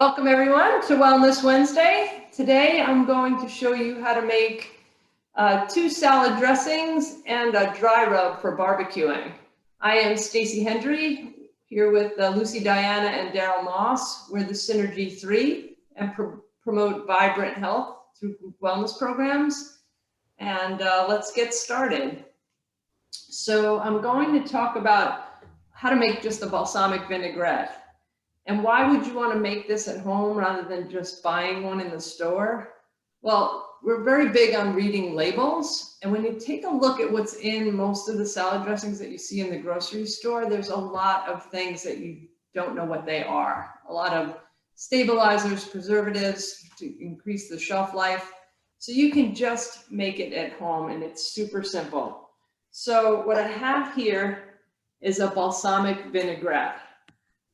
Welcome everyone to Wellness Wednesday. Today I'm going to show you how to make 2 salad dressings and a dry rub for barbecuing. I am Stacy Hendry here with Lucy Diana and Daryl Moss. We're the Synergy 3 and promote vibrant health through wellness programs. And let's get started. So I'm going to talk about how to make just a balsamic vinaigrette. And why would you want to make this at home rather than just buying one in the store? Well, we're very big on reading labels. And when you take a look at what's in most of the salad dressings that you see in the grocery store, there's a lot of things that you don't know what they are. A lot of stabilizers, preservatives to increase the shelf life. So you can just make it at home and it's super simple. So what I have here is a balsamic vinaigrette.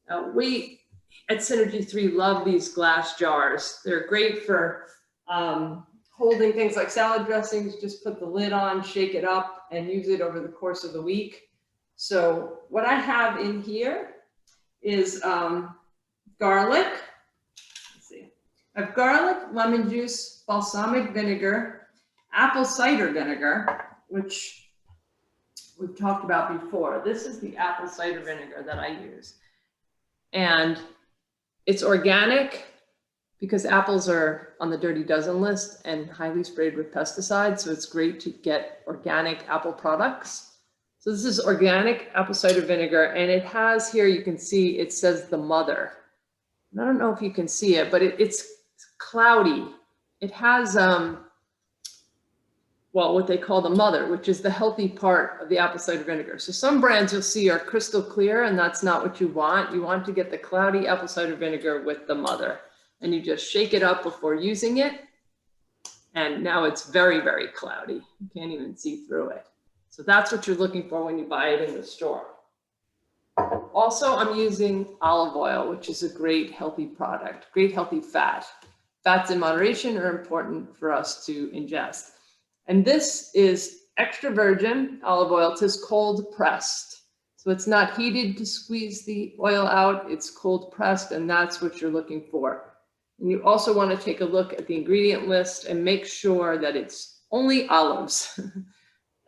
Now, we at Synergy 3 love these glass jars. They're great for holding things like salad dressings. Just put the lid on, shake it up, and use it over the course of the week. So what I have in here is garlic. Let's see. I have garlic, lemon juice, balsamic vinegar, apple cider vinegar, which we've talked about before. This is the apple cider vinegar that I use. And it's organic because apples are on the Dirty Dozen list and highly sprayed with pesticides. So it's great to get organic apple products. So this is organic apple cider vinegar. And it has here, you can see, it says the mother. And I don't know if you can see it, but it's cloudy. It has, well, what they call the mother, which is the healthy part of the apple cider vinegar. So some brands you'll see are crystal clear, and that's not what you want. You want to get the cloudy apple cider vinegar with the mother. And you just shake it up before using it. And now it's very, very cloudy. You can't even see through it. So that's what you're looking for when you buy it in the store. Also, I'm using olive oil, which is a great healthy product, great healthy fat. Fats in moderation are important for us to ingest. And this is extra virgin olive oil. It says cold pressed. So it's not heated to squeeze the oil out. It's cold pressed, and that's what you're looking for. And you also want to take a look at the ingredient list and make sure that it's only olives.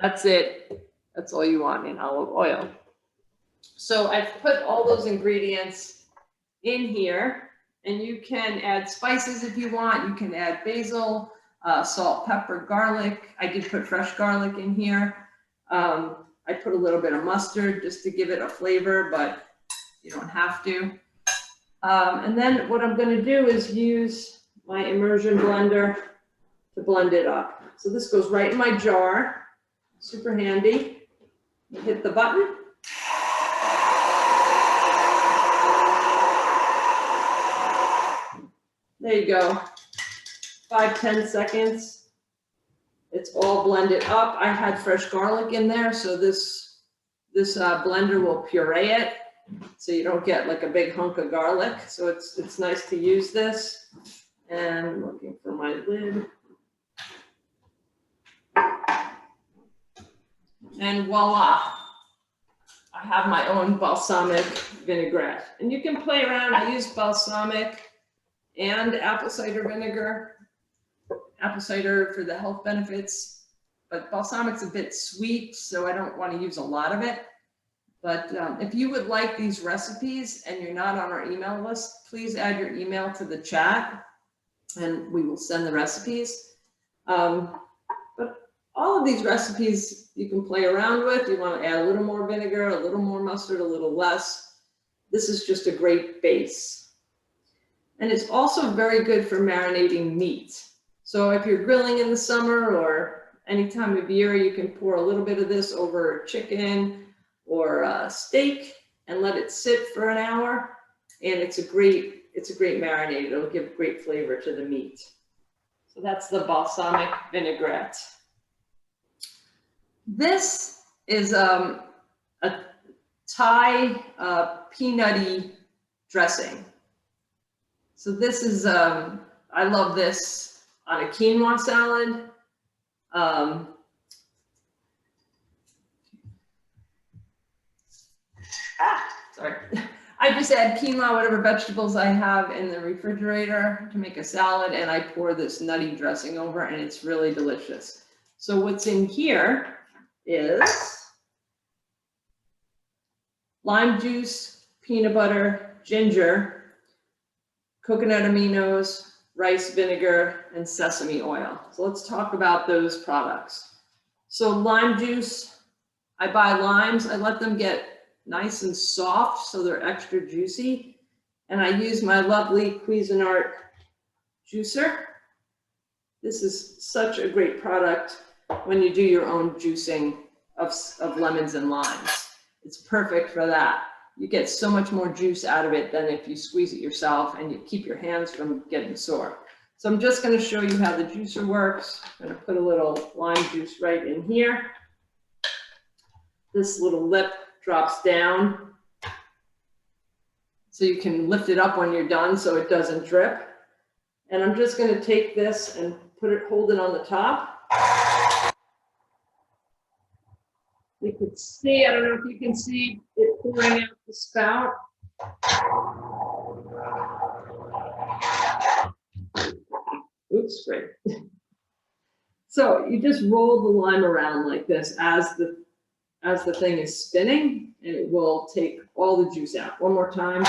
That's it. That's all you want in olive oil. So I've put all those ingredients in here, and you can add spices if you want. You can add basil, salt, pepper, garlic. I did put fresh garlic in here. I put a little bit of mustard just to give it a flavor, but you don't have to. And then what I'm going to do is use my immersion blender to blend it up. So this goes right in my jar, super handy. You hit the button. There you go. 5-10 seconds. It's all blended up. I had fresh garlic in there, so this blender will puree it, so you don't get like a big hunk of garlic. So it's nice to use this. And I'm looking for my lid. And voila! I have my own balsamic vinaigrette. And you can play around. I use balsamic and apple cider vinegar. Apple cider for the health benefits, but balsamic's a bit sweet, so I don't want to use a lot of it. But if you would like these recipes and you're not on our email list, please add your email to the chat and we will send the recipes. But all of these recipes you can play around with. You want to add a little more vinegar, a little more mustard, a little less. This is just a great base. And it's also very good for marinating meat. So if you're grilling in the summer or any time of year, you can pour a little bit of this over chicken or steak and let it sit for an hour. And it's a great marinade. It'll give great flavor to the meat. So that's the balsamic vinaigrette. This is a Thai peanutty dressing. So this is, I love this on a quinoa salad. Sorry. I just add quinoa, whatever vegetables I have in the refrigerator to make a salad, and I pour this nutty dressing over, and it's really delicious. So what's in here is lime juice, peanut butter, ginger, coconut aminos, rice vinegar, and sesame oil. So let's talk about those products. So lime juice, I buy limes, I let them get nice and soft so they're extra juicy. And I use my lovely Cuisinart juicer. This is such a great product when you do your own juicing of lemons and limes. It's perfect for that. You get so much more juice out of it than if you squeeze it yourself, and you keep your hands from getting sore. So I'm just going to show you how the juicer works. I'm going to put a little lime juice right in here. This little lip drops down, so you can lift it up when you're done so it doesn't drip. And I'm just going to take this and hold it on the top. You can see, I don't know if you can see it pouring out the spout. Oops, great. So you just roll the lime around like this as the thing is spinning, and it will take all the juice out. One more time.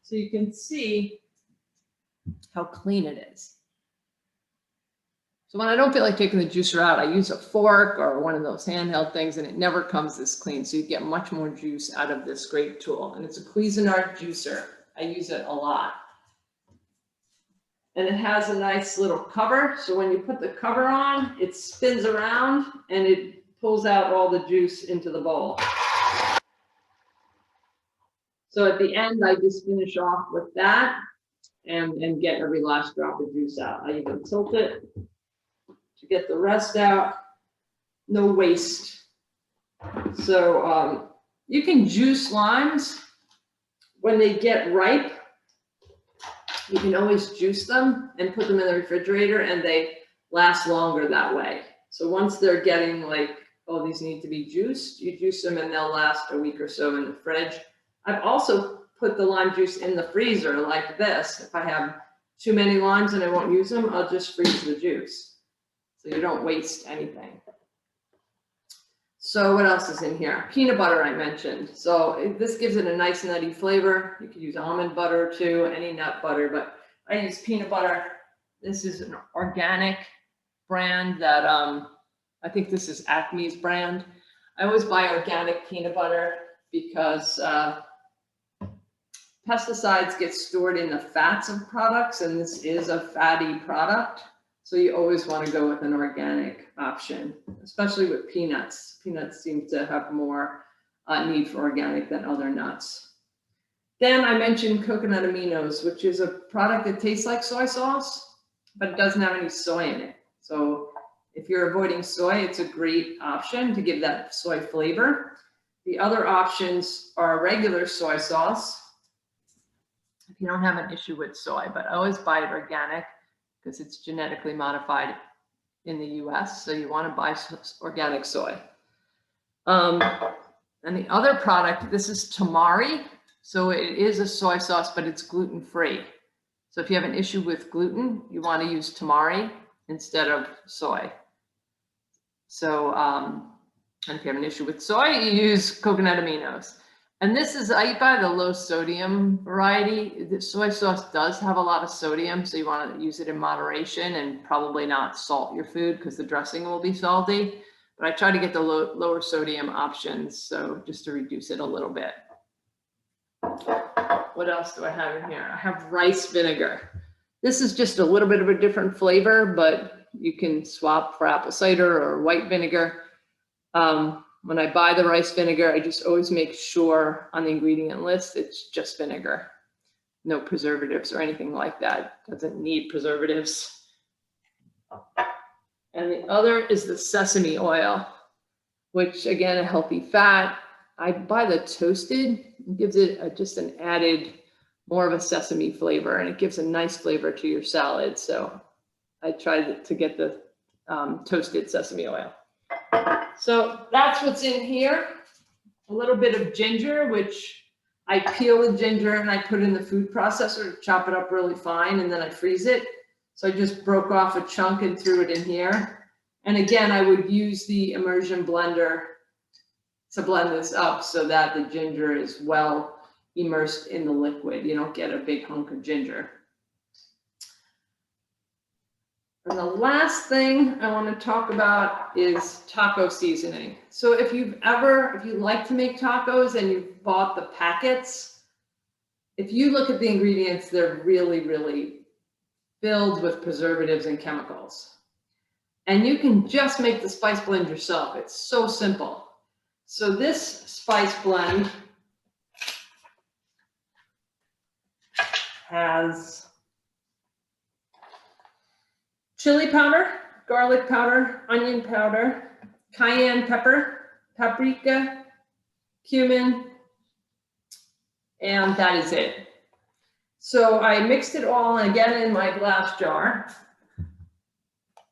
So you can see how clean it is. So when I don't feel like taking the juicer out, I use a fork or one of those handheld things, and it never comes this clean. So you get much more juice out of this great tool. And it's a Cuisinart juicer. I use it a lot. And it has a nice little cover. So when you put the cover on, it spins around and it pulls out all the juice into the bowl. So at the end, I just finish off with that and get every last drop of juice out. I even tilt it to get the rest out. No waste. So you can juice limes when they get ripe. You can always juice them and put them in the refrigerator, and they last longer that way. So once they're getting like, oh, these need to be juiced, you juice them and they'll last a week or so in the fridge. I've also put the lime juice in the freezer like this. If I have too many limes and I won't use them, I'll just freeze the juice. So you don't waste anything. So what else is in here? Peanut butter I mentioned. So this gives it a nice nutty flavor. You could use almond butter too, any nut butter, but I use peanut butter. This is an organic brand that I think this is Acme's brand. I always buy organic peanut butter because pesticides get stored in the fats of products, and this is a fatty product. So you always want to go with an organic option, especially with peanuts. Peanuts seem to have more need for organic than other nuts. Then I mentioned coconut aminos, which is a product that tastes like soy sauce, but it doesn't have any soy in it. So if you're avoiding soy, it's a great option to give that soy flavor. The other options are regular soy sauce, if you don't have an issue with soy, but I always buy it organic because it's genetically modified in the US. So you want to buy organic soy. And the other product, this is tamari. So it is a soy sauce, but it's gluten-free. So if you have an issue with gluten, you want to use tamari instead of soy. So, and if you have an issue with soy, you use coconut aminos. And this is, I buy the low sodium variety. The soy sauce does have a lot of sodium, so you want to use it in moderation and probably not salt your food because the dressing will be salty. But I try to get the lower sodium options, so just to reduce it a little bit. What else do I have in here? I have rice vinegar. This is just a little bit of a different flavor, but you can swap for apple cider or white vinegar. When I buy the rice vinegar, I just always make sure on the ingredient list it's just vinegar. No preservatives or anything like that. It doesn't need preservatives. And the other is the sesame oil, which again, a healthy fat. I buy the toasted. It gives it just an added, more of a sesame flavor, and it gives a nice flavor to your salad. So I try to get the toasted sesame oil. So that's what's in here. A little bit of ginger, which I peel the ginger and I put in the food processor to chop it up really fine, and then I freeze it. So I just broke off a chunk and threw it in here. And again, I would use the immersion blender to blend this up so that the ginger is well immersed in the liquid. You don't get a big hunk of ginger. And the last thing I want to talk about is taco seasoning. So if you like to make tacos and you've bought the packets, if you look at the ingredients, they're really, really filled with preservatives and chemicals. And you can just make the spice blend yourself. It's so simple. So this spice blend has chili powder, garlic powder, onion powder, cayenne pepper, paprika, cumin, and that is it. So I mixed it all again in my glass jar.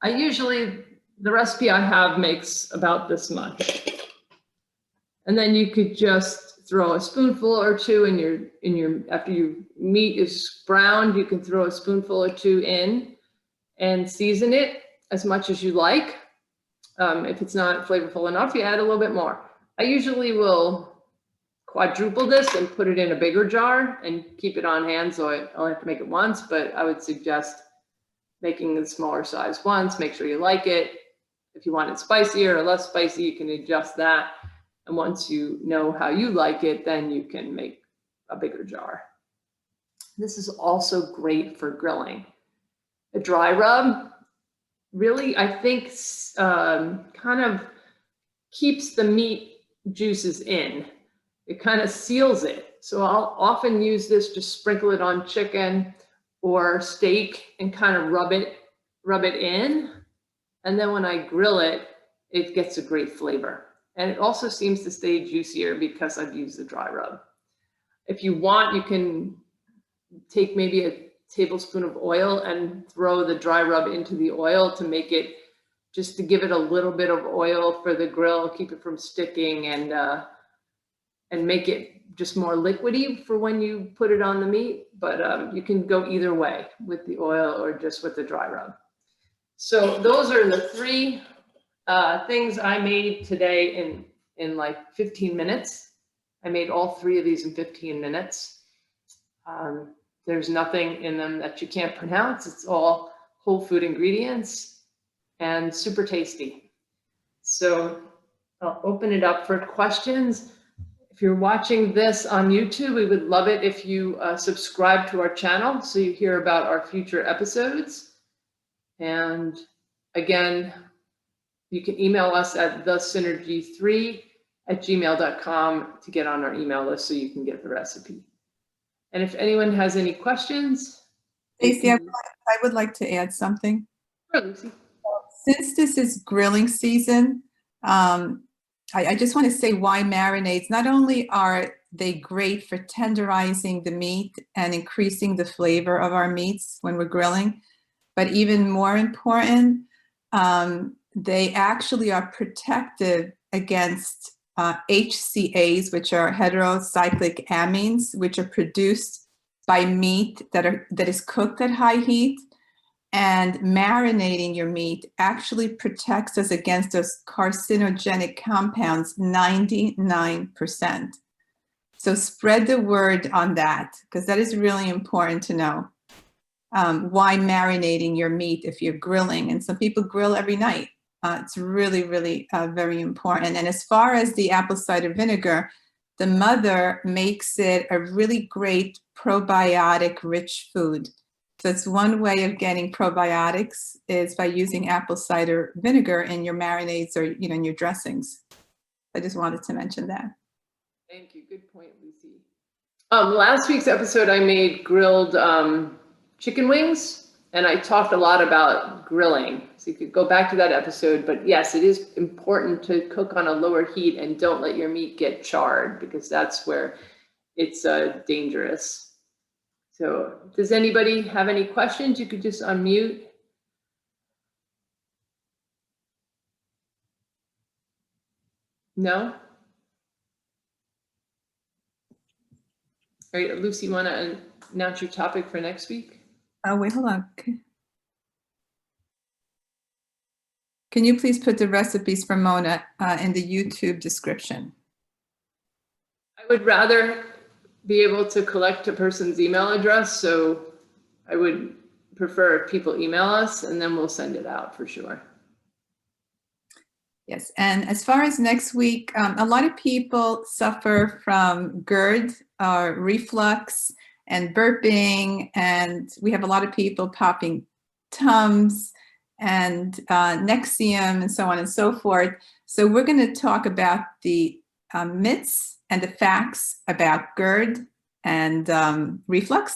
The recipe I have makes about this much. And then you could just throw a spoonful or two after your meat is browned, you can throw a spoonful or two in and season it as much as you like. If it's not flavorful enough, you add a little bit more. I usually will quadruple this and put it in a bigger jar and keep it on hand, so I only have to make it once, but I would suggest making the smaller size once. Make sure you like it. If you want it spicier or less spicy, you can adjust that. And once you know how you like it, then you can make a bigger jar. This is also great for grilling. A dry rub really, I think, kind of keeps the meat juices in. It kind of seals it. So I'll often use this to sprinkle it on chicken or steak and kind of rub it in. And then when I grill it, it gets a great flavor. And it also seems to stay juicier because I've used the dry rub. If you want, you can take maybe a tablespoon of oil and throw the dry rub into the oil to make it, just to give it a little bit of oil for the grill, keep it from sticking, and make it just more liquidy for when you put it on the meat. But you can go either way with the oil or just with the dry rub. So those are the three things I made today in like 15 minutes. I made all three of these in 15 minutes. There's nothing in them that you can't pronounce. It's all whole food ingredients and super tasty. So I'll open it up for questions. If you're watching this on YouTube, we would love it if you subscribe to our channel so you hear about our future episodes. And again, you can email us at thesynergy3@gmail.com to get on our email list so you can get the recipe. And if anyone has any questions. Stacey, I would like to add something. Sure, Lucy. Since this is grilling season, I just want to say why marinades. Not only are they great for tenderizing the meat and increasing the flavor of our meats when we're grilling, but even more important, they actually are protective against HCAs, which are heterocyclic amines, which are produced by meat that is cooked at high heat. And marinating your meat actually protects us against those carcinogenic compounds 99%. So spread the word on that, because that is really important to know. Why marinating your meat if you're grilling, and some people grill every night. It's really, really very important. And as far as the apple cider vinegar, the mother makes it a really great probiotic rich food. So it's one way of getting probiotics is by using apple cider vinegar in your marinades or in your dressings. I just wanted to mention that. Thank you. Good point, Lucy. Last week's episode, I made grilled chicken wings, and I talked a lot about grilling. So you could go back to that episode. But yes, it is important to cook on a lower heat and don't let your meat get charred, because that's where it's dangerous. So does anybody have any questions? You could just unmute. No? All right, Lucy, you want to announce your topic for next week? Oh, wait, hold on. Can you please put the recipes for Mona in the YouTube description? I would rather be able to collect a person's email address, so I would prefer if people email us and then we'll send it out for sure. Yes, and as far as next week, a lot of people suffer from GERD, reflux, and burping, and we have a lot of people popping Tums and Nexium and so on and so forth. So we're going to talk about the myths and the facts about GERD and reflux.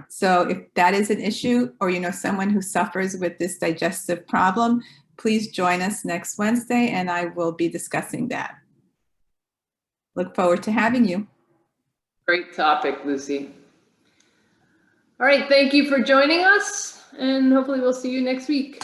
So if that is an issue, or you know someone who suffers with this digestive problem, please join us next Wednesday and I will be discussing that. Look forward to having you. Great topic, Lucy. All right, thank you for joining us, and hopefully we'll see you next week.